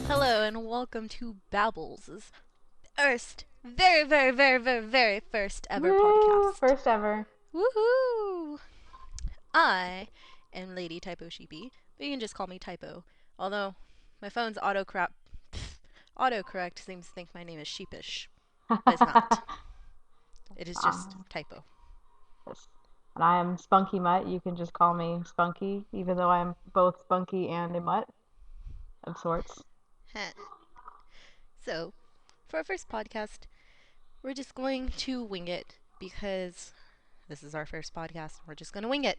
Hello and welcome to Babbles' first, very first ever Woo! podcast. First ever. Woohoo! I am Lady Typo Sheepy, but you can just call me Typo. Although my phone's autocorrect seems to think my name is Sheepish, but it's not. It is just Um, Typo. yes. And I am Spunky Mutt. You can just call me Spunky, even though I'm both Spunky and a mutt of sorts. So, for our first podcast, we're just going to wing it because this is our first podcast. We're just going to wing it.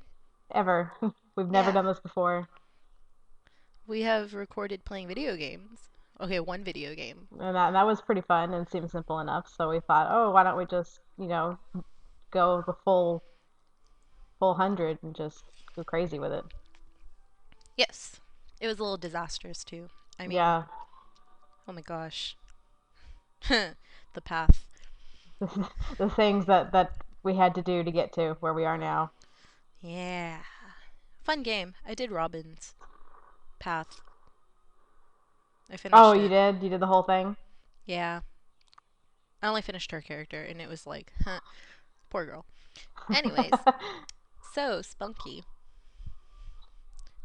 Ever. We've never Yeah. done this before. We have recorded playing video games. Okay, one video game. And that was pretty fun and seemed simple enough. So we thought, oh, why don't we just, go the full 100 and just go crazy with it. Yes. It was a little disastrous too. I mean, Yeah. oh my gosh. The path. The things that we had to do to get to where we are now. Yeah. Fun game. I did Robin's path. I Oh, finished you it. did? You did the whole thing? Yeah. I only finished her character and it was like, huh, poor girl. Anyways, so Spunky,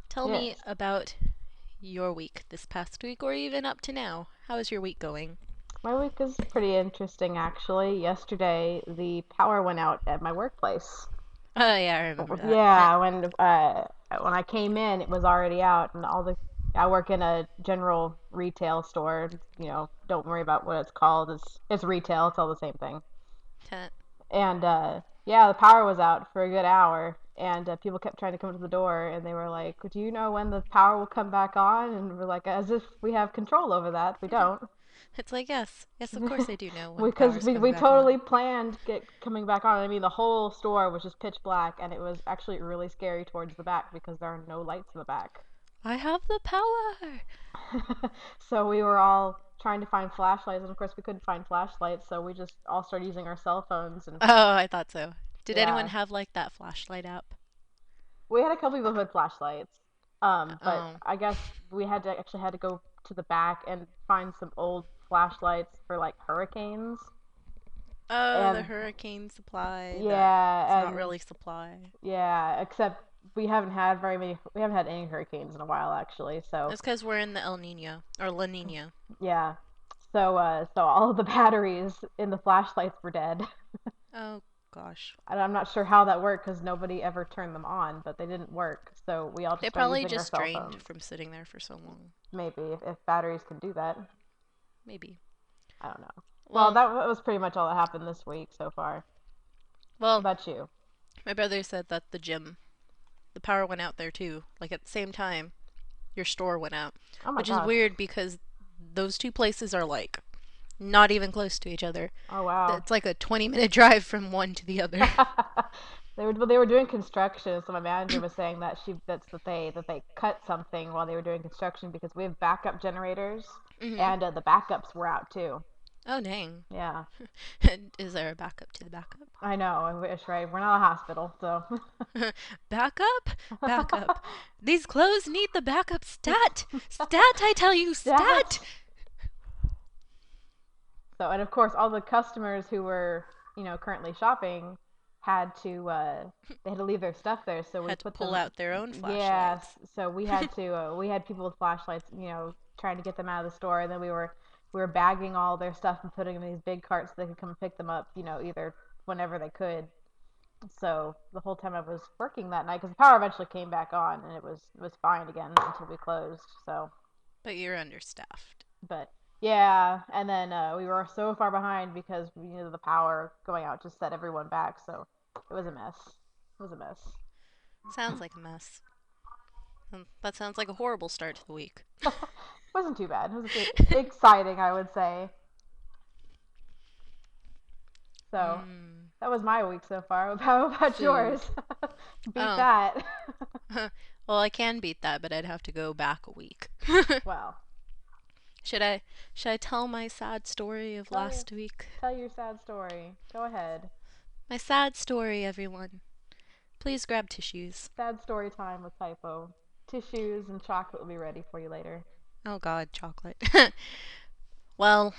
tell me Yes. about your week this past week or even up to now. How is your week going? My week is pretty interesting, actually. Yesterday, the power went out at my workplace. Oh yeah, I remember that. Yeah, when I came in, it was already out, and all the I work in a general retail store. Don't worry about what it's called. It's retail. It's all the same thing. And yeah, the power was out for a good hour, and people kept trying to come to the door, and they were like, "Do you know when the power will come back on?" And we're like, as if we have control over that. We don't. It's like, yes, yes, of course I do know when the Because power's we, coming we back on. totally planned get coming back on. I mean, the whole store was just pitch black, and it was actually really scary towards the back because there are no lights in the back. I have the power! So we were all trying to find flashlights, and of course we couldn't find flashlights, so we just all started using our cell phones. And Oh, I thought so. Did anyone yeah, have like that flashlight app? we had a couple people who had flashlights, but Oh. I guess we had to go to the back and find some old flashlights for like hurricanes. Oh, the And hurricane supply that's yeah, not and really supply. yeah, except we haven't had any hurricanes in a while actually. So It's because we're in the El Nino or La Nina. yeah, so all of the batteries in the flashlights were dead. Oh gosh. And I'm not sure how that worked because nobody ever turned them on, but they didn't work. So we all just They started probably using our just cell drained phones. from sitting there for so long. Maybe if batteries can do that. Maybe. I don't know. Well, Well, that was pretty much all that happened this week so far. What well, about you? my brother said that the power went out there too. Like at the same time, your store went out, Oh my which is gosh. weird because those two places are like not even close to each other. Oh wow. It's like a 20-minute drive from one to the other. They were doing construction, so my manager was saying that they cut something while they were doing construction because we have backup generators, Mhm. and the backups were out too. Oh dang. Yeah, Is there a backup to the backup? I know. I wish, right? We're not a hospital, so. Backup? Backup. These clothes need the backup stat. Stat, I tell you, stat. Stats. So, and of course, all the customers who were, currently shopping had to, they had to leave their stuff there. So we Had to put pull them, out their own yes. flashlights. So we had people with flashlights, trying to get them out of the store. And then we were bagging all their stuff and putting them in these big carts so they could come pick them up, either whenever they could. So the whole time I was working that night, because the power eventually came back on and it was fine again until we closed. So. But you're understaffed. But yeah, and then we were so far behind because the power going out just set everyone back. So it was a mess. It was a mess. Sounds like a mess. That sounds like a horrible start to the week. Wasn't too bad. It was exciting, I would say. So Hmm. that was my week so far. How about Food. yours? Beat Oh. that. Well, I can beat that, but I'd have to go back a week. Well, Should I should I tell my sad story of Tell your last week? tell your sad story. Go ahead. My sad story, everyone. Please grab tissues. Sad story time with Typo. Tissues and chocolate will be ready for you later. Oh god, chocolate. Well,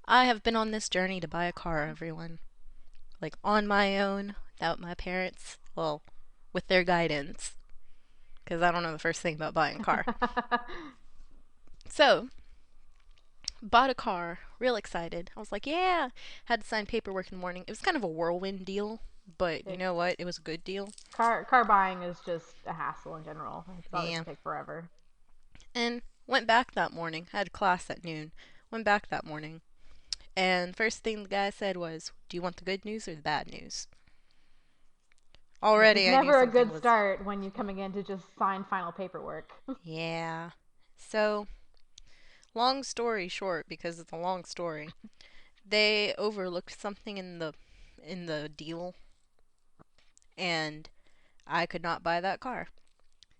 I have been on this journey to buy a car, everyone. Like on my own, without my parents. Well, with their guidance. Because I don't know the first thing about buying a car. So, bought a car, real excited. I was like, yeah. Had to sign paperwork in the morning. It was kind of a whirlwind deal, but you It, know what? It was a good deal. car buying is just a hassle in general. It's always Yeah. gonna take forever. And went back that morning. Had class at noon. Went back that morning. And first thing the guy said was, do you want the good news or the bad news? Which is Already I knew never a something good was. start when you're coming in to just sign final paperwork. Yeah. So, long story short, because it's a long story, they overlooked something in the deal and I could not buy that car.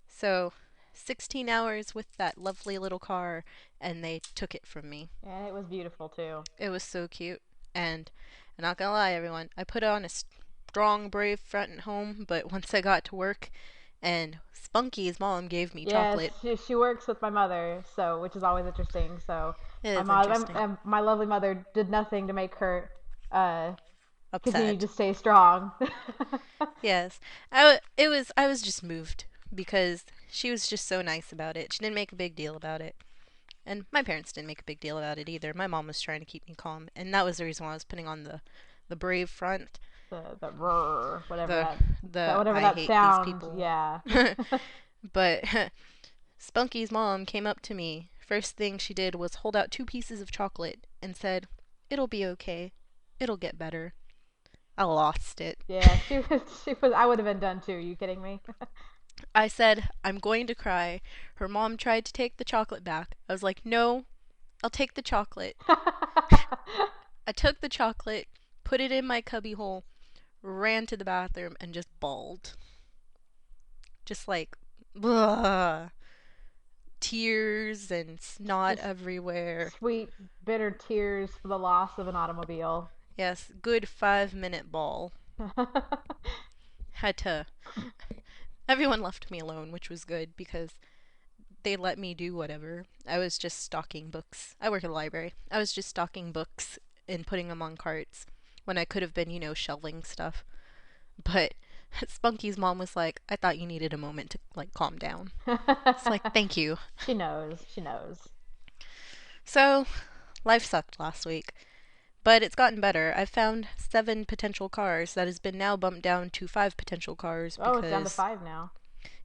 So, 16 hours with that lovely little car and they took it from me. And it was beautiful too. It was so cute. And I'm not gonna lie, everyone, I put on a strong, brave front at home, but once I got to work and Spunky's mom gave me Yes, chocolate, she works with my mother, so which is always interesting. So it my is mom, interesting. my lovely mother, did nothing to make her uh, continue to Upset. stay strong. Yes. I was just moved because she was just so nice about it. She didn't make a big deal about it. And my parents didn't make a big deal about it either. My mom was trying to keep me calm, and that was the reason why I was putting on the brave front. The rrr, The whatever I that hate these sound. people. Yeah. But Spunky's mom came up to me. First thing she did was hold out two pieces of chocolate and said, "It'll be okay. It'll get better." I lost it. Yeah, she was. I would have been done too. Are you kidding me? I said, "I'm going to cry." Her mom tried to take the chocolate back. I was like, "No, I'll take the chocolate." I took the chocolate, put it in my cubby hole, ran to the bathroom, and just bawled. Just like, ugh, tears and snot Just everywhere. sweet, bitter tears for the loss of an automobile. Yes, good 5 minute bawl. Had to. Everyone left me alone, which was good because they let me do whatever. I was just stocking books. I work at a library. I was just stocking books and putting them on carts when I could have been, shelving stuff. But Spunky's mom was like, I thought you needed a moment to like calm down. It's like, thank you. She knows. She knows. So, life sucked last week, but it's gotten better. I've found 7 potential cars that has been now bumped down to 5 potential cars Oh, it's down to because, five now.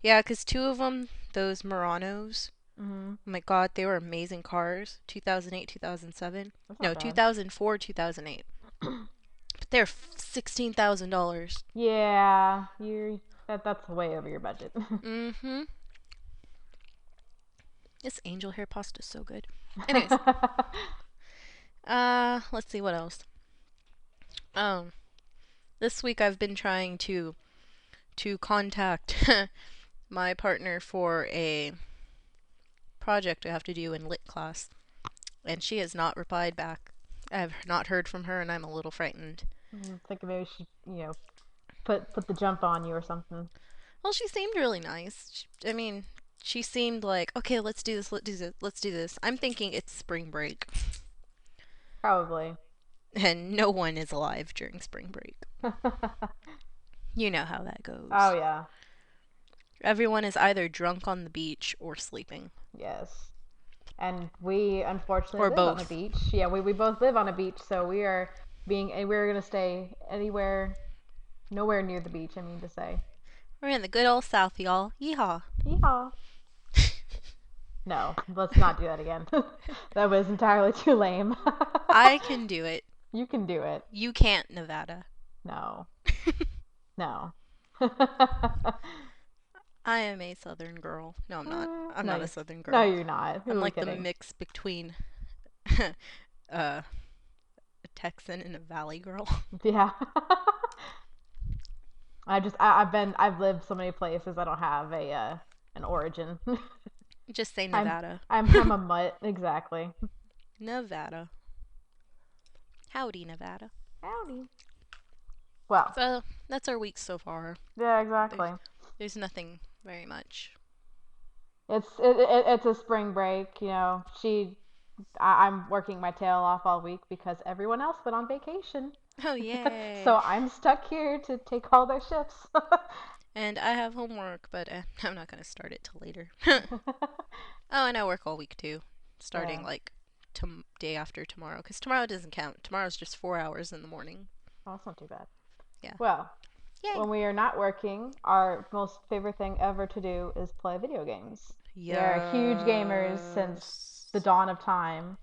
yeah, because two of them, those Muranos, Hmm. oh my god, they were amazing cars. 2008, 2007. That's not No, bad. 2004, 2008. But they're $16,000. Yeah, you that's way over your budget. Mm hmm. This angel hair pasta is so good. Anyways, let's see what else. Um, this week I've been trying to contact my partner for a project I have to do in lit class, and she has not replied back. I have not heard from her, and I'm a little frightened. Think maybe she, put the jump on you or something. Well, she seemed really nice. I mean, she seemed like, okay, let's do this, let's do this, let's do this. I'm thinking it's spring break, Probably. and no one is alive during spring break. Oh You know how that goes. yeah. Everyone is either drunk on the beach or sleeping, Yes. And we unfortunately or live on a both. beach. Yeah, we both live on a beach, so we're gonna stay anywhere, nowhere near the beach. I mean to say. We're in the good old South, y'all. Yeehaw. Yeehaw. No, let's not do that again. That was entirely too lame. I can do it. You can do it. You can't, Nevada. No, no. I am a southern girl. No, I'm not. I'm No, not a southern no, girl. you're not. Who I'm are we like the kidding? mix between a Texan and a valley girl. Yeah. I've lived so many places. I don't have a an origin. Just say I'm Nevada. I'm a mutt, exactly. Nevada. Howdy, Nevada. Howdy. Well, So that's our week so far. yeah, There's, exactly. there's nothing very much. It's a spring break, I'm working my tail off all week because everyone else went on vacation. Oh, yay. So I'm stuck here to take all their shifts. And I have homework, but I'm not going to start it till later. Oh, and I work all week too, starting Yeah. like day after tomorrow, because tomorrow doesn't count. Tomorrow's just 4 hours in the morning. Oh, that's not too bad. Yeah. Well, Yay. when we are not working, our most favorite thing ever to do is play video games. We are huge gamers since the Yes. dawn of time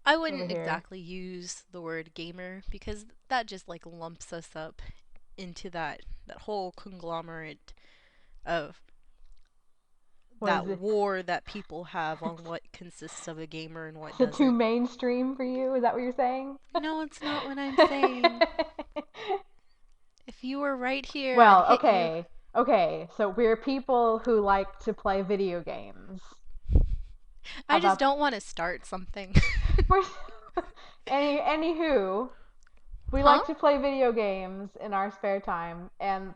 I over wouldn't here. exactly use the word gamer because that just like lumps us up into that whole conglomerate of What that is it? war that people have on what consists of a gamer and what Is it too doesn't. mainstream for you? Is that what you're saying? No, it's not what I'm saying. If you were right here, I'd Well, hit you. okay. Okay, so we're people who like to play video games. How I just about don't want to start something. we're anywho, we Huh? like to play video games in our spare time, and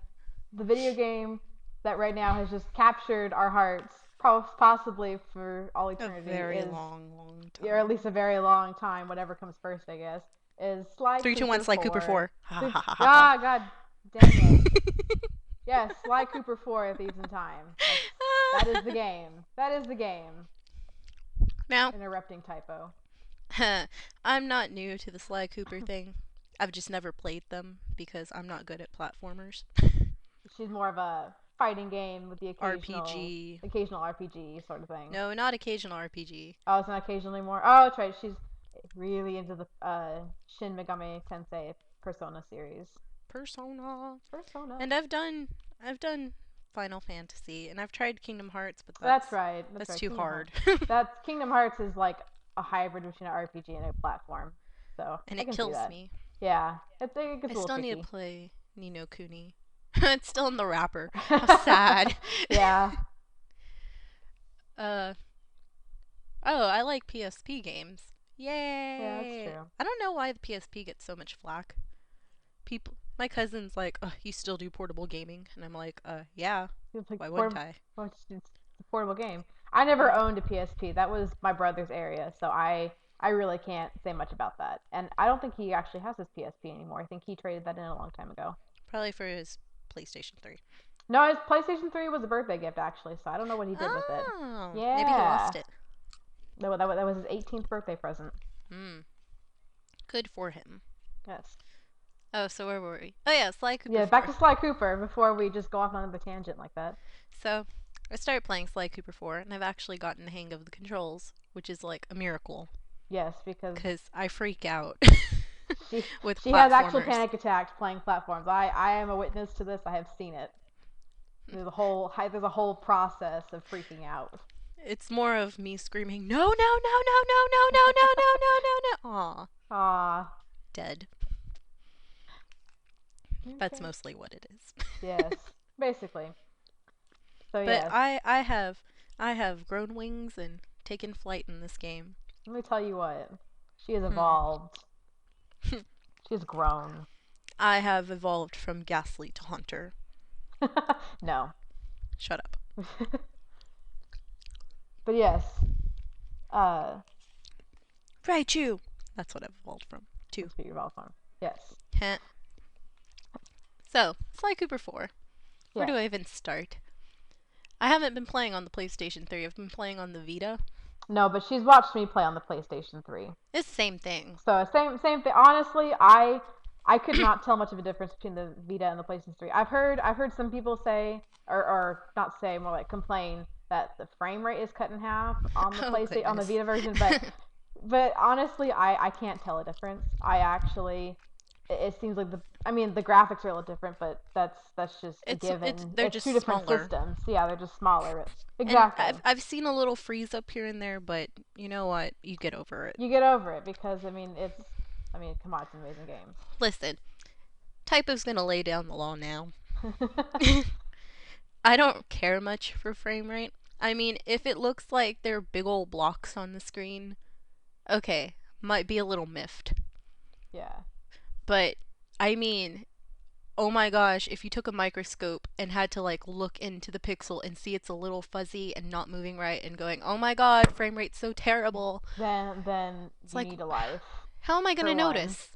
the video game that right now has just captured our hearts, possibly for all A eternity, very is, long, long or at time. least a very long time, whatever comes first, I guess, is Sly 3, 2, 1, Cooper Sly Cooper 4. 4. Ha ha ha ha ha. Ah, god dang it. Yes, Sly Cooper 4 Thieves in Time. That is the game. That is the game. Now, Interrupting typo. I'm not new to the Sly Cooper thing. I've just never played them because I'm not good at platformers. She's more of a fighting game with the RPG. occasional RPG sort of thing. No, not occasional RPG. Oh, it's not occasionally more. Oh, that's right. She's really into the Shin Megami Tensei Persona series. Persona. Persona. And I've done Final Fantasy and I've tried Kingdom Hearts, but That's that's right. That's that's right. too Kingdom hard. Hearts. That's Kingdom Hearts is like a hybrid between an RPG and a platform. So And I it can see kills that. me. Yeah, it I gets a little still need to tricky. play Nino Kuni. It's still in the wrapper. How sad. Yeah, uh oh, I like PSP games. yeah, that's Yay. true. I don't know why the PSP gets so much flack. People my cousin's like, you still do portable gaming? And I'm like, yeah, It's like why wouldn't I? it's a portable game. I never Yeah. owned a PSP. That was my brother's area, so I really can't say much about that. And I don't think he actually has his PSP anymore. I think he traded that in a long time ago. Probably for his PlayStation 3. No, his PlayStation 3 was a birthday gift actually, so I don't know what he did with it. Oh, maybe he lost Yeah. it. No, that was his 18th birthday present. Hmm. Good for him. Yes. Oh, so where were we? Oh yeah, Sly Cooper Yeah, back 4. to Sly Cooper before we just go off on another tangent like that. So I started playing Sly Cooper 4, and I've actually gotten the hang of the controls, which is like a miracle, Yes, because because I freak out with she has actual platformers. panic attacks playing platforms. I am a witness to this. I have seen it. There's a whole process of freaking out. It's more of me screaming, no, no, no, no, no, no, no, no, no, no, no, no. Aw, Ah, dead. That's okay. mostly what it is. Yes, basically. So But yes, I have grown wings and taken flight in this game. let me tell you what. She has Hmm. evolved. She's grown. I have evolved from Ghastly to Haunter. No. Shut up. But yes, uh, Raichu! That's what I've evolved from. Two. that's what you evolved from. Yes, Heh. So, Sly Cooper 4. Where do yes. I even start? I haven't been playing on the PlayStation 3. I've been playing on the Vita. No, but she's watched me play on the PlayStation 3. It's the same thing. So same thing. Honestly, I could not tell much of a difference between the Vita and the PlayStation 3. I've heard some people say or not say, more like complain that the frame rate is cut in half on the Oh, PlayStation on the goodness. Vita version, but honestly, I can't tell a difference. I actually it seems like the graphics are a little different, but that's just a it's given. they're It's two just different smaller. systems. Yeah, they're just smaller. And I've Exactly. I've seen a little freeze up here and there, but you know what? You get over it. You get over it because come on, it's an amazing game. Listen, Typo's gonna lay down the law now. I don't care much for frame rate. I mean, if it looks like there are big old blocks on the screen, okay, might be a little miffed. Yeah. But I mean, oh my gosh, if you took a microscope and had to like look into the pixel and see it's a little fuzzy and not moving right and going, "Oh my god, frame rate's so terrible." Then It's you like, need a life how am I going for to one. notice?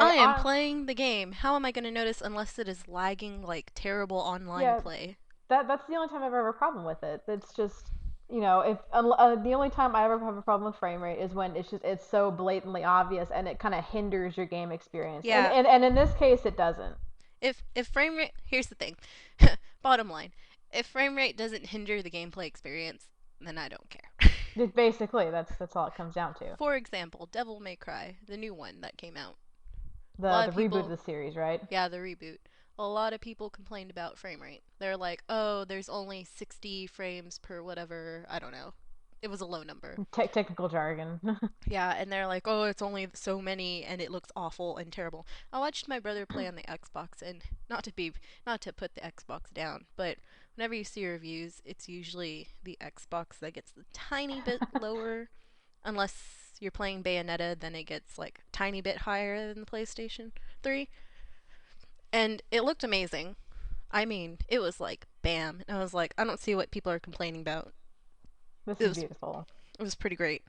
I I am on playing the game. How am I going to notice unless it is lagging like terrible online Yeah, play? that's the only time I've ever had a problem with it. It's just, if the only time I ever have a problem with frame rate is when it's so blatantly obvious and it kind of hinders your game experience. And, Yeah, and in this case it doesn't. if frame rate, here's the thing. Bottom line, if frame rate doesn't hinder the gameplay experience, then I don't care. Basically, that's all it comes down to. For example, Devil May Cry, the new one that came out. A The lot the of reboot of people, the series, right? yeah, the reboot. A lot of people complained about frame rate. They're like, "Oh, there's only 60 frames per whatever, I don't know." It was a low number. Technical jargon. Yeah, and they're like, "Oh, it's only so many and it looks awful and terrible." I watched my brother play on the Xbox, and not to put the Xbox down, but whenever you see reviews, it's usually the Xbox that gets the tiny bit lower. Unless you're playing Bayonetta, then it gets like a tiny bit higher than the PlayStation 3. And it looked amazing. I mean, it was like bam. And I was like, I don't see what people are complaining about. This It is was beautiful. it was pretty great.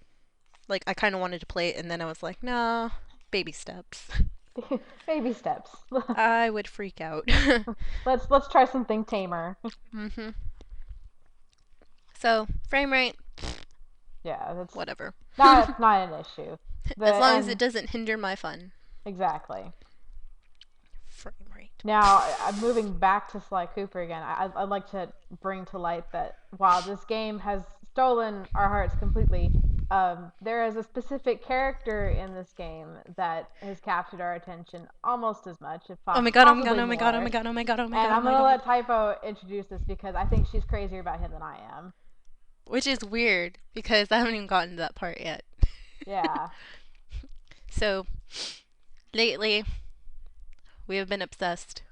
Like I kind of wanted to play it, and then I was like, nah, baby steps. Baby steps. I would freak out. Let's try something tamer. Mhm. So frame rate, Yeah, that's whatever. not an issue. The As long as it and doesn't hinder my fun. Exactly. Frame rate. Now, I'm moving back to Sly Cooper again. I'd like to bring to light that while this game has stolen our hearts completely, there is a specific character in this game that has captured our attention almost as much, if Oh my god! Oh my god! possibly Oh my god! Oh my more. god! Oh my god! Oh my And god! Oh I'm my gonna god! let Typo introduce this because I think she's crazier about him than I am. Which is weird because I haven't even gotten to that part yet. Yeah. So lately, we have been obsessed,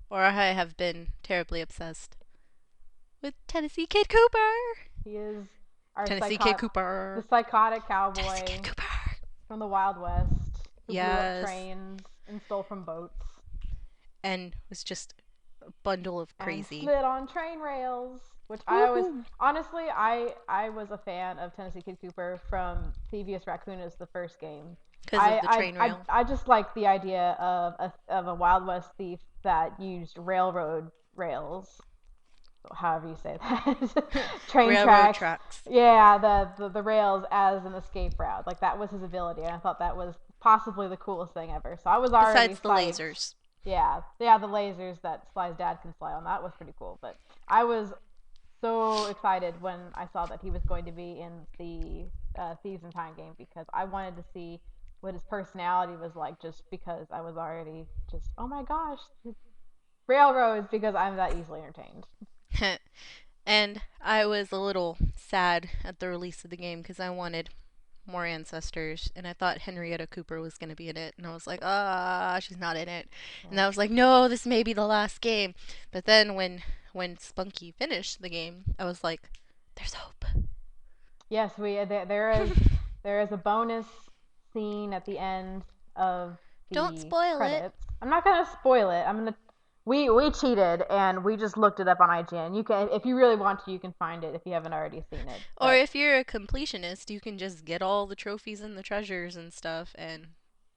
or I have been terribly obsessed with Tennessee Kid Cooper. He is our Tennessee Kid the Cooper. psychotic Tennessee Kid cowboy Cooper. from the Wild West who blew up Yes. trains and stole from boats And was just a bundle of and crazy. slid on train rails. Which I always, Woohoo! honestly, I was a fan of Tennessee Kid Cooper from Thievius Raccoonus, the first game. Because of the train rail. I just like the idea of a Wild West thief that used railroad rails, however you say that, train Railroad tracks. tracks. Yeah, the rails as an escape route. Like that was his ability, and I thought that was possibly the coolest thing ever. So I was already Besides the psyched. lasers. Yeah, the lasers that Sly's dad can fly on. That was pretty cool. But I was so excited when I saw that he was going to be in the Thieves and Time game because I wanted to see what his personality was like. Just because I was already just, oh my gosh, railroads, because I'm that easily entertained. And I was a little sad at the release of the game because I wanted more ancestors, and I thought Henrietta Cooper was going to be in it, and I was like, ah, she's not in it. And Yeah. I was like, no, this may be the last game. But then when Spunky finished the game, I was like, there's hope. Yes, there is a bonus scene at the end of Don't the spoil it. credits. I'm not gonna spoil it. I'm gonna we cheated and we just looked it up on IGN. You can, if you really want to, you can find it if you haven't already seen it. Or But if you're a completionist, you can just get all the trophies and the treasures and stuff and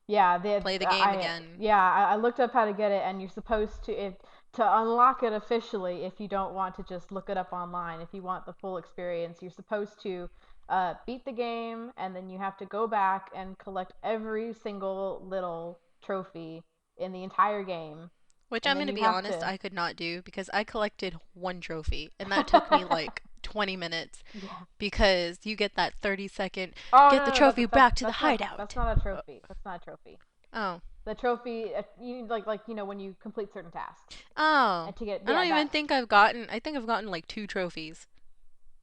yeah, play the game again. I looked up how to get it, and you're supposed to, if to unlock it officially, if you don't want to just look it up online, if you want the full experience, you're supposed to beat the game, and then you have to go back and collect every single little trophy in the entire game, Which and I'm then going to you be have honest, to I could not do because I collected one trophy and that took me like 20 minutes yeah. because you get that 30-second Oh get the no, trophy back to the that's hideout. not a trophy. That's not a trophy. Oh. The trophy, you like when you complete certain tasks, Oh. and to get, I yeah, don't that. even think I think I've gotten like 2 trophies.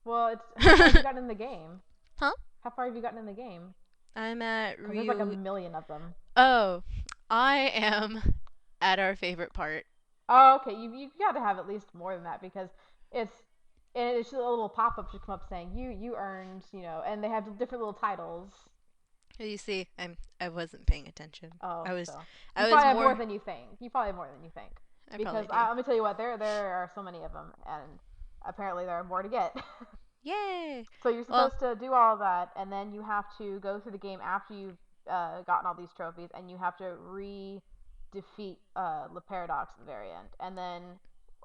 Well, it's how far have you gotten in the game? Huh? How far have you gotten in the game? I'm at Because there's like a Ryu. million of them. Oh. I am at our favorite part. Oh, okay. You got to have at least more than that because it's and it's just a little pop up should come up saying you earned, and they have different little titles. You see, I wasn't paying attention. Oh, I was so you I was probably have more more. than you think. You probably have more than you think I because probably do. let me tell you what, there are so many of them, and apparently there are more to get. Yay! So you're Well, supposed to do all that, and then you have to go through the game after you've gotten all these trophies, and you have to defeat the paradox at the very end, and then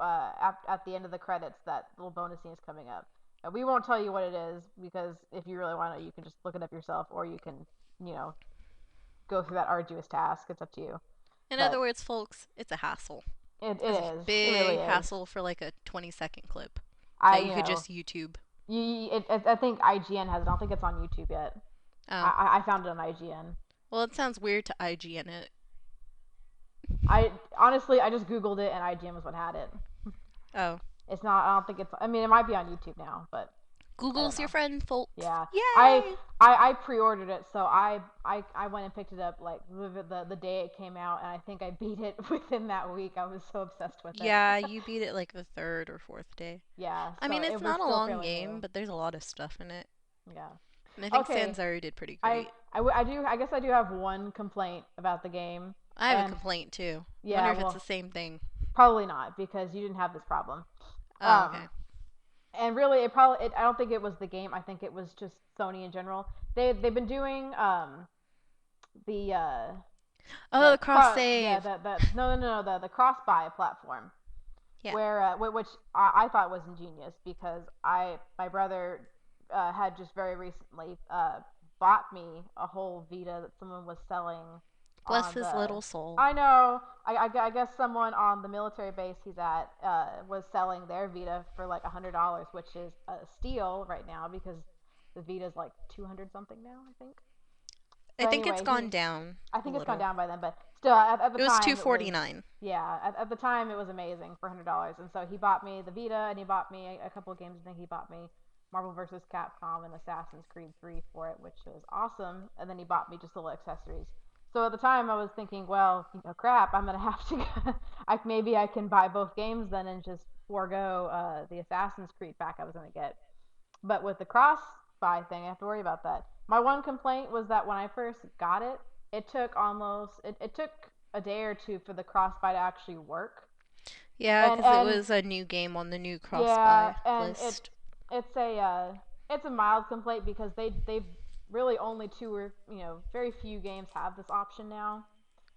at the end of the credits, that little bonus scene is coming up. We won't tell you what it is because if you really want to, you can just look it up yourself, or you can, you know, go through that arduous task. It's up to you. in other But words, folks, it's a hassle. it It's a is. It really big is. hassle for like a 20-second clip I that you could just YouTube. I think IGN has it. I don't think it's on YouTube yet. Oh, I found it on IGN. well, it sounds weird to IGN it. I honestly, I just Googled it and IGN was what had it. Oh, It's not. I don't think it's. I mean, it might be on YouTube now, but I don't Google's your know. friend, folks. Yeah, I Yay! I pre-ordered it, so I went and picked it up like the day it came out, and I think I beat it within that week. I was so obsessed with it. Yeah, you beat it like the third or fourth day. Yeah, I so mean, it it's was not a still long fairly game, new. but there's a lot of stuff in it. Yeah. And I think Okay. Sanzari did pretty I great. I do. I guess I do have one complaint about the game, I have a and complaint too. I wonder yeah, if it's the well, same thing. probably not because you didn't have this problem. Oh, Um, okay. and really, it probably. I don't think it was the game. I think it was just Sony in general. They've been doing the Oh, the the cross cross yeah save. the no the cross buy platform Yeah. where which I thought was ingenious because I my brother had just very recently bought me a whole Vita that someone was selling Bless on his the. little soul. I know. I guess someone on the military base he's at was selling their Vita for like $100, which is a steal right now because the Vita's like 200 something now, I think. I So think it's anyway, he gone down I a think it's gone little. down by then, but still, at the It was time, it was 249. yeah. At the time, it was amazing for $100, and so he bought me the Vita, and he bought me a couple of games. I think he bought me Marvel vs. Capcom and Assassin's Creed 3 for it, which was awesome. And then he bought me just little accessories. So at the time, I was thinking, well, crap, I'm gonna have to. Maybe I can buy both games then and just forego the Assassin's Creed pack I was gonna get. But with the cross buy thing, I have to worry about that. My one complaint was that when I first got it, it took a day or two for the cross buy to actually work. Yeah, And because it and was a new game on the new cross yeah, buy and list. it's a it's a mild complaint because they've really only two or very few games have this option now.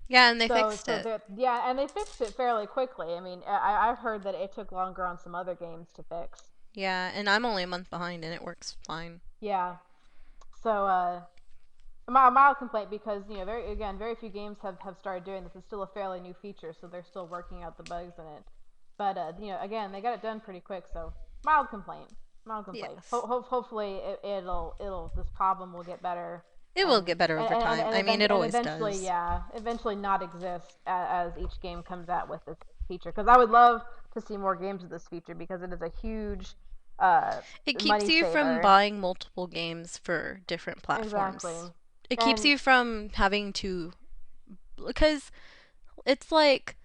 Yeah, and they So fixed so it. that yeah, and they fixed it fairly quickly. I mean, I've heard that it took longer on some other games to fix. Yeah, and I'm only a month behind and it works fine. Yeah. So a mild complaint because very few games have started doing this. It's still a fairly new feature, so they're still working out the bugs in it. But again, they got it done pretty quick, so mild complaint, mild complaint. Yes. Hopefully, it'll this problem will get better, It will get better over time. I mean, it and always eventually, does. yeah, eventually not exist as each game comes out with this feature. Because I would love to see more games with this feature because it is a huge uh, It keeps money you from saver. buying multiple games for different Exactly, platforms. It keeps and you from having to. Because it's like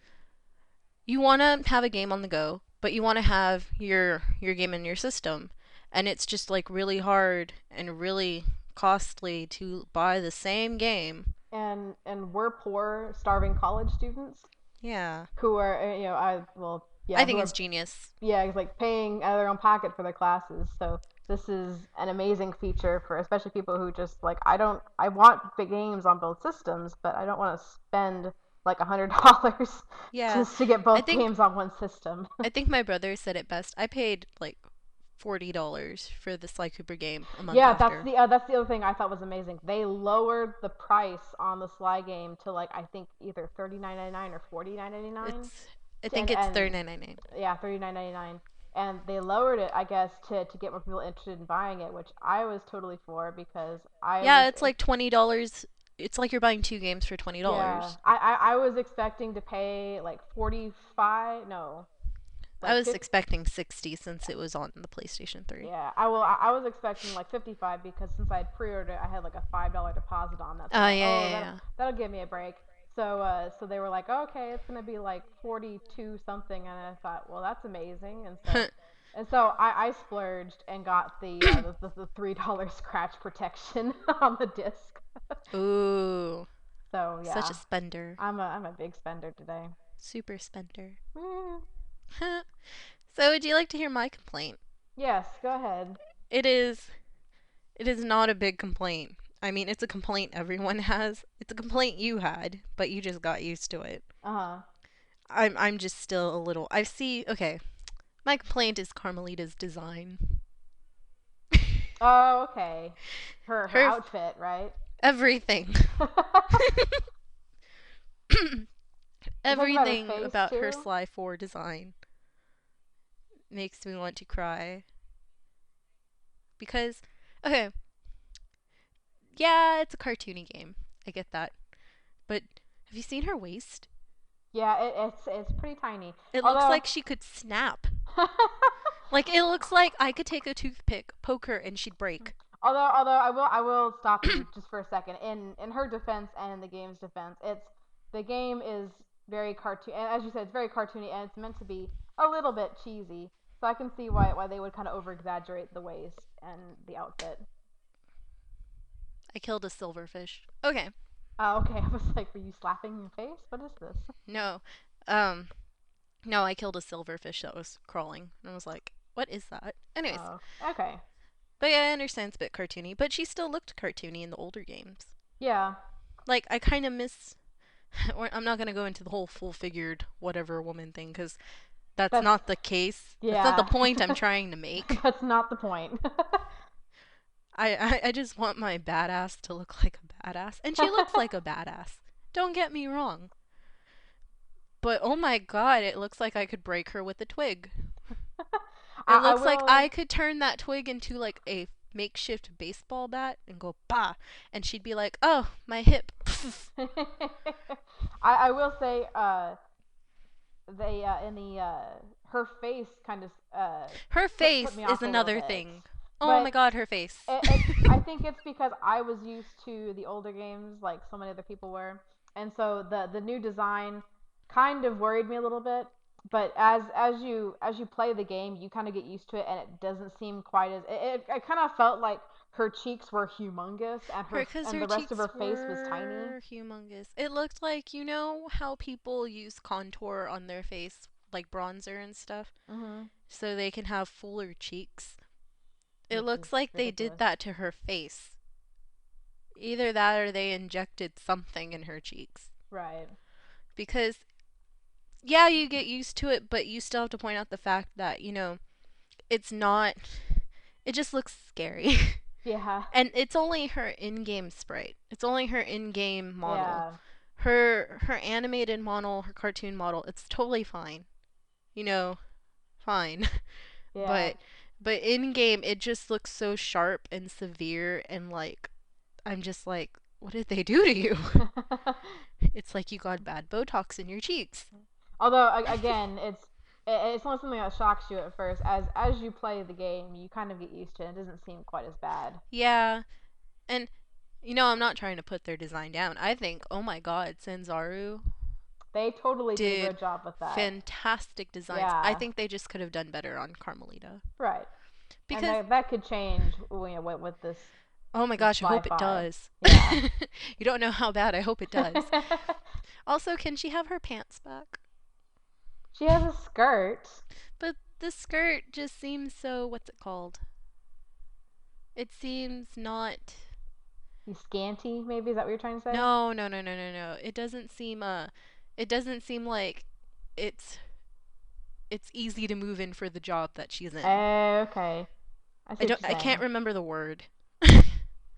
you want to have a game on the go, but you want to have your game in your system, and it's just like really hard and really costly to buy the same game. we're poor, starving college students Yeah. who are I well I yeah who think it's are genius. yeah it's like paying out of their own pocket for their classes. So this is an amazing feature for especially people who just like I want big games on both systems, but I don't want to spend like $100 Yeah. just to get I both think games on one system. I think my brother said it best. I paid like $40 for the Sly Cooper game a month Yeah, after. that's the other thing I thought was amazing. They lowered the price on the Sly game to like I think either 39.99 or 49.99, I think it's and 39.99. yeah, 39.99, and they lowered it I guess to get more people interested in buying it, which I was totally for because I Yeah, was it's like $20. It's like you're buying two games for yeah $20. I was expecting to pay like 45 no I like was 50. expecting 60 since it was on the PlayStation 3. Yeah, I was expecting like 55 because since I had pre-ordered it, I had like a $5 deposit on that. So I Oh, thought, yeah, oh, yeah, that'll give me a break. So they were like, okay, it's gonna be like 42 something, and I thought, well, that's amazing. And so yeah. And so I splurged and got the $3 scratch protection on the disc. Ooh, So such a yeah, spender. I'm a big spender today. Super spender. Mm, So, would you like to hear my complaint? yes, go ahead. It is it is not a big complaint. I mean, it's a complaint everyone has. It's a complaint you had, but you just got used to it. Uh-huh. I'm just still a little I see okay. My complaint is Carmelita's design. Oh, okay. Her Her outfit, right? everything. You talking about her Everything face about her too? Sly 4 design makes me want to cry. Because, okay, yeah, it's a cartoony game. I get that. But have you seen her waist? Yeah, it's pretty tiny. It looks Although like she could snap. Like, it looks like I could take a toothpick, poke her, and she'd break. although I will stop you just for a second. In her defense and in the game's defense, the game is very cartoon, and as you said, it's very cartoony, and it's meant to be a little bit cheesy. So I can see why they would kind of over exaggerate the waist and the outfit. I killed a silverfish. Okay, Okay, I was like, were you slapping your face? What is this? no. Um, no, I killed a silverfish that was crawling. And I was like, what is that? Anyways, Oh, okay. but yeah, I understand it's a bit cartoony, but she still looked cartoony in the older games. Yeah, Like, I kind of miss. I'm not gonna go into the whole full figured whatever woman thing because that's that's not the case. That's not the yeah. point I'm trying to make. That's not the point. I just want my badass to look like a badass. And she looks like a badass. Don't get me wrong. But oh my god, it looks like I could break her with a twig. It I looks like I will. could turn that twig into like a makeshift baseball bat and go bah, and she'd be like, "Oh, my hip." I will say they in the her face kind of Her put face me is off a little another bit, thing. Oh my but god, her face. it's I think it's because I was used to the older games like so many other people were, and so the new design kind of worried me a little bit. But as you play the game, you kind of get used to it, and it doesn't seem quite as it kind of felt like her cheeks were humongous and Her, cause and her the rest of her cheeks face was tiny. were humongous. It looked like you know how people use contour on their face, like bronzer and stuff, Hmm. so they can have fuller cheeks. It Which is looks like they did ridiculous. that to her face. Either that or they injected something in her cheeks. Right. Because yeah, you get used to it, but you still have to point out the fact that it's not. It just looks scary. Yeah. And it's only her in-game sprite. It's only her in-game model. Yeah. Her animated model, her cartoon model, it's totally fine. You know, fine. Yeah. but in-game it just looks so sharp and severe and like I'm just like what did they do to you? It's like you got bad Botox in your cheeks. Although again, it's not something that shocks you at first. As you play the game, you kind of get used to it. It doesn't seem quite as bad. Yeah, and I'm not trying to put their design down. I think, oh my god, Sanzaru They totally did a did good job with that. fantastic designs. I Yeah. think they just could have done better on Carmelita. Right. And Because, that could change with oh my this gosh, I Sly hope it 5. does. Yeah. You don't know how bad, I hope it does. Also, can she have her pants back? She has a skirt. But the skirt just seems so, what's it called? It seems not. Scanty, maybe is that what you're trying to say? No, no, no, no, no, no. It doesn't seem like it's it's easy to move in for the job that she's in. Okay. I I see what don't you're I can't saying. remember the word.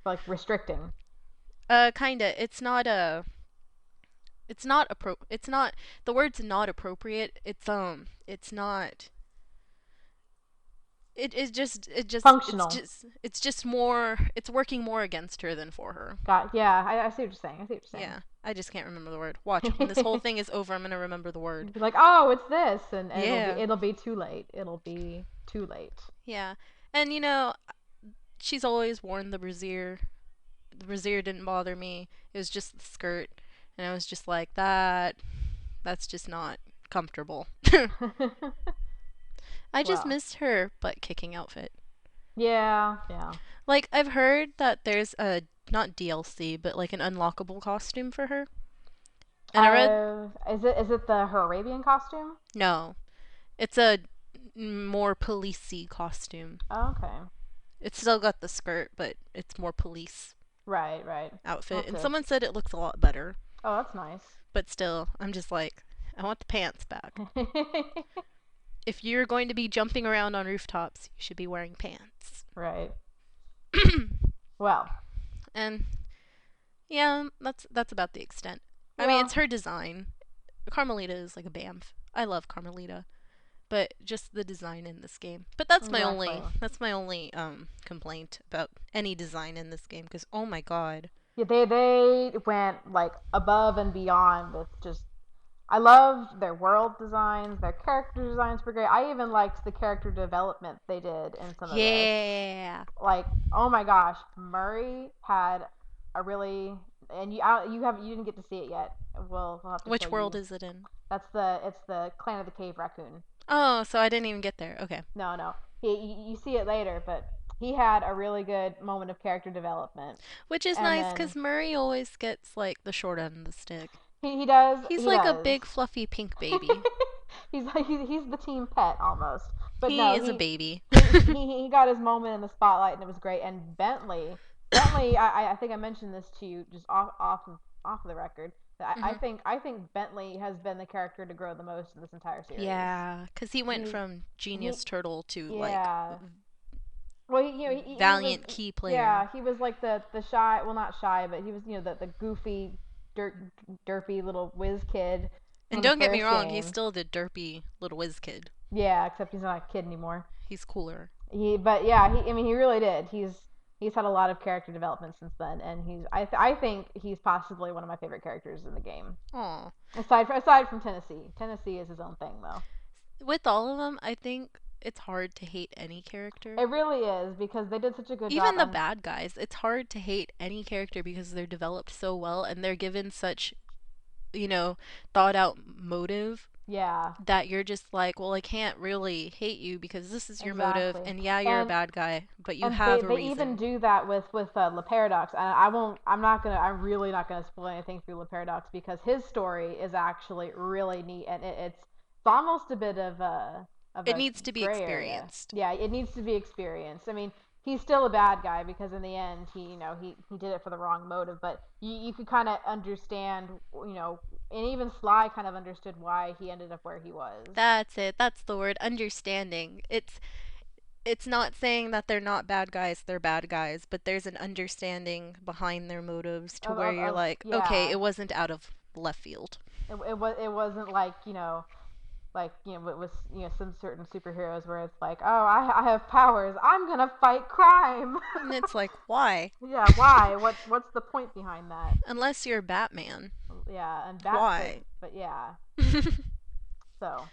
Like restricting. Kinda. It's not the word's not appropriate. It's not Functional. it's just more it's working more against her than for her. Got yeah, I see what you're saying. I see what you're Yeah, I just can't remember the word. Watch, when this whole saying. thing is over, I'm gonna remember the word. You'd be like, "Oh, it's this," and Yeah, it'll be too late. It'll be too late. yeah. And she's always worn the brassiere. The brassiere didn't bother me. It was just the skirt, and I was just like, that's just not comfortable. I just Well, missed her butt kicking outfit. yeah, yeah. Like, I've heard that there's a, not DLC, but like an unlockable costume for her. And I read, Is it the her Arabian costume? no, it's a more policey costume. Oh, okay. It's still got the skirt, but it's more police Right, right. I'll outfit. have And to. someone said it looks a lot better. Oh, that's nice. But still, I'm just like, I want the pants back. If you're going to be jumping around on rooftops, you should be wearing pants. Right. Well, And yeah, that's about the extent. I mean, yeah, it's her design. Carmelita is like a bamf. I love Carmelita, but just the design in this game. But exactly. that's my only complaint about any design in this game because oh my god. Yeah, they went like above and beyond with just I loved their world designs, their character designs were great. I even liked the character development they did in some of this. Yeah. Like, oh my gosh, Murray had a really and you didn't get to see it yet. We'll have to show Which world you. is it in? It's the Clan of the Cave Raccoon. Oh, so I didn't even get there. Okay. No, no. You see it later, but he had a really good moment of character development. Which is And nice then because Murray always gets like the short end of the stick. he does He's he like a does. big fluffy pink baby. He's the team pet almost. But He no, is a baby. he got his moment in the spotlight and it was great. And Bentley, I think I mentioned this to you just off of the record. hmm I think Bentley has been the character to grow the most in this entire series. Yeah, because he went He's from he genius turtle to like yeah. Well, he was valiant key player. yeah he was like the shy, well, not shy, but he was the goofy dirt derpy little whiz kid And from the don't get me first wrong, he's game. still the derpy little whiz kid. Yeah, except he's not a kid anymore. He's cooler. But yeah, I mean, he really did. He's had a lot of character development since then, and I think he's possibly one of my favorite characters in the game. Aw. Aside from Tennessee, Tennessee is his own thing though. With all of them, I think it's hard to hate any character. It really is because they did such a good job Even the on. bad guys, it's hard to hate any character because they're developed so well and they're given such, you know, thought out motive Yeah, that you're just like, well, I can't really hate you because this is your motive, exactly. and yeah, you're a And bad guy, but you and have a they even reason. do that with Le Paradox, and I won't. I'm really not gonna spoil anything through Le Paradox because his story is actually really neat, and it's almost a bit of It a needs to be gray area. experienced. Yeah, it needs to be experienced. I mean, he's still a bad guy because in the end he did it for the wrong motive, but you could kind of understand, and even Sly kind of understood why he ended up where he was. That's it. That's the word, understanding. It's not saying that they're not bad guys, they're bad guys, but there's an understanding behind their motives to where you're Of like, okay, yeah, it wasn't out of left field. it wasn't like with some certain superheroes where it's like, oh, I have powers, I'm gonna fight crime. And it's like, why? Yeah, why? What's the point behind that? Unless you're Batman. Yeah, and Why? but yeah. So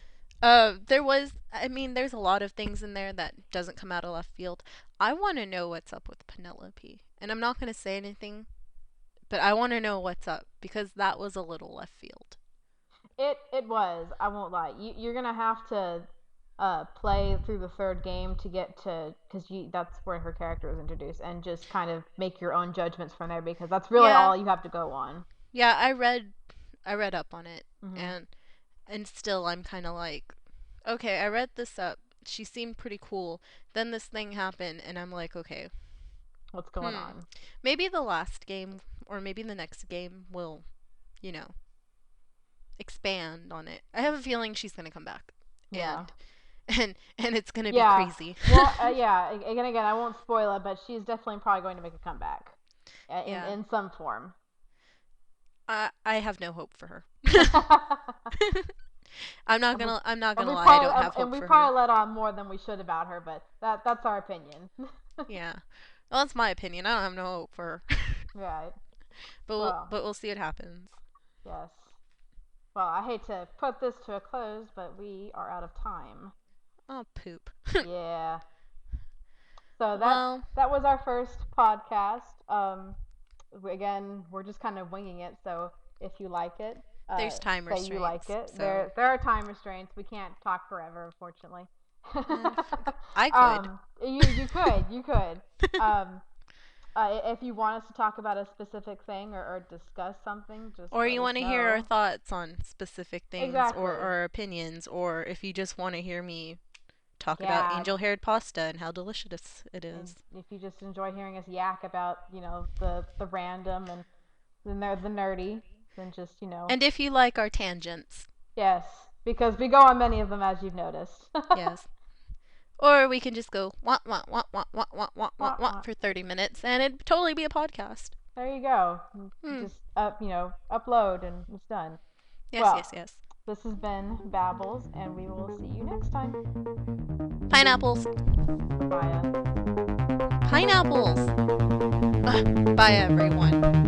There was, I mean, there's a lot of things in there that doesn't come out of left field. I want to know what's up with Penelope. And I'm not going to say anything, but I want to know what's up because that was a little left field. it was. I won't lie. You're gonna have to play through the third game to get to because you that's where her character was introduced, and just kind of make your own judgments from there because that's really Yeah. all you have to go on. Yeah, I read up on it Hmm. and still I'm kind of like, okay, I read this up. She seemed pretty cool. Then this thing happened and I'm like, okay. What's going Hmm. on? Maybe the last game or maybe the next game will, you know, expand on it. I have a feeling she's going to come back. Yeah. And and it's going to be Yeah. crazy. Well, yeah. Again, I won't spoil it, but she's definitely probably going to make a comeback Yeah. in some form. I have no hope for her. And we, I'm not and gonna we lie, I don't probably have and hope we for her. probably let on more than we should about her, but that's our opinion. Yeah. Well, that's my opinion. I don't have no hope for her. Right. But Well, we'll see what happens. yes. Well, I hate to put this to a close, but we are out of time. Oh, poop. Yeah. So Well, that was our first podcast. Again, we're just kind of winging it. So if you like it, there's time say you like restraints, it. so There are time restraints. We can't talk forever, unfortunately. I could. you could. Um, if you want us to talk about a specific thing or discuss something, just Or let you us want to hear our know. thoughts on specific things or Exactly. our opinions, or if you just want to hear me talk about Gab. angel haired pasta and how delicious it And is. if you just enjoy hearing us yak about, the random and the nerdy, then just, And if you like our tangents, yes, because we go on many of them as you've noticed. yes. Or we can just go wah wah wah wah wah wah wah wah Wah, wah wah. for 30 minutes and it'd totally be a podcast. There you go. Hmm. Just upload and it's done. Yes, Well, yes, yes. this has been Babbles, and we will see you next time. Pineapples. Bye. Pineapples. Bye, everyone.